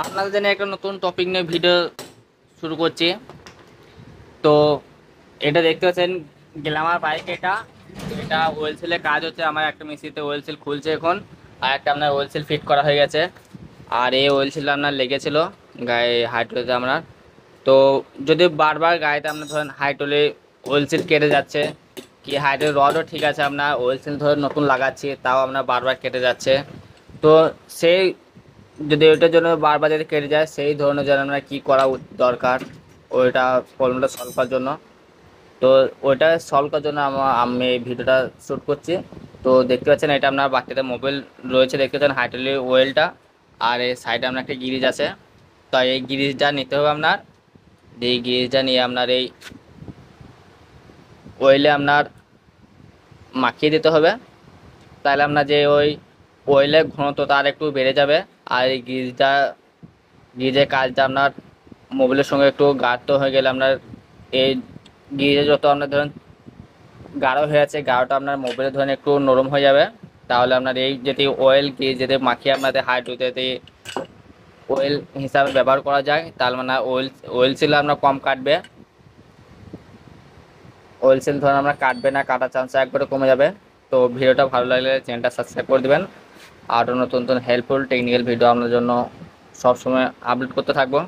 আপনাদের জন্য একটা নতুন টপিক নিয়ে ভিডিও শুরু করছি। তো এটা দেখতে পাচ্ছেন গ্ল্যামার বাইক। এটা এটা ওয়েল সিলের কাজ হচ্ছে, আমার একটা মেশিতে ওয়েল সিল খুলছে এখন, আর একটা আপনার ওয়েল সিল ফিট করা হয়ে গেছে। আর এই ওয়েল সিল আপনার লেগেছিল গায়ে হাইড্রোতে আপনার। তো যদি বারবার গাড়িতে আপনার ধরেন হাইড্রোলে ওয়েল সিল কেটে যাচ্ছে, কি হাইড্রোল রডও ঠিক আছে, আপনার ওয়েল সিল ধরে নতুন লাগাচ্ছি তাও আপনার বারবার কেটে যাচ্ছে। তো সেই যদি ওইটার জন্য বারবার যদি কেটে যায়, সেই ধরনের যেন আমরা কী করা দরকার ওইটা প্রবলেমটা সলভ করার জন্য। তো ওইটা সলভ করার জন্য আমি এই ভিডিওটা শ্যুট করছি। তো দেখতে পাচ্ছেন এটা আপনার বাচ্চাদের মোবাইল রয়েছে, দেখতে পাচ্ছেন হাইড্রোলিক ওয়েলটা, আর এই সাইডে আপনার একটা গিরিজ আছে। তো এই গিরিজটা নিতে হবে আপনার। এই গিরিজটা নিয়ে আপনার এই ওয়েলে আপনার মাখিয়ে দিতে হবে। তাহলে আপনার যে ওই ওয়েলের ঘনত্বটা আর একটু বেড়ে যাবে। আর এই গিরিজের কাজটা আপনার মোবিলের সঙ্গে একটু গাঢ় হয়ে গেলে আপনার এই গিরিজে যত আপনার ধরেন গাঢ় হয়ে আছে, গাঢ়টা আপনার মোবিলে ধরেন একটু নরম হয়ে যাবে। তাহলে আপনার এই যদি অয়েল গিরিজ যদি মাখিয়ে আপনাদের হাইড্রোতে যদি অয়েল হিসাবে ব্যবহার করা যায়, তাহলে মানে অয়েল সিল আপনার কম কাটবে। অয়েল সিল ধরেন আমরা কাটবে না, কাটার চান্স একবারে কমে যাবে। তো ভিডিওটা ভালো লাগলে চ্যানেলটা সাবস্ক্রাইব করে দেবেন। আরও নতুন নতুন হেল্পফুল টেকনিক্যাল ভিডিও আপনার জন্য সবসময় আপলোড করতে থাকবো।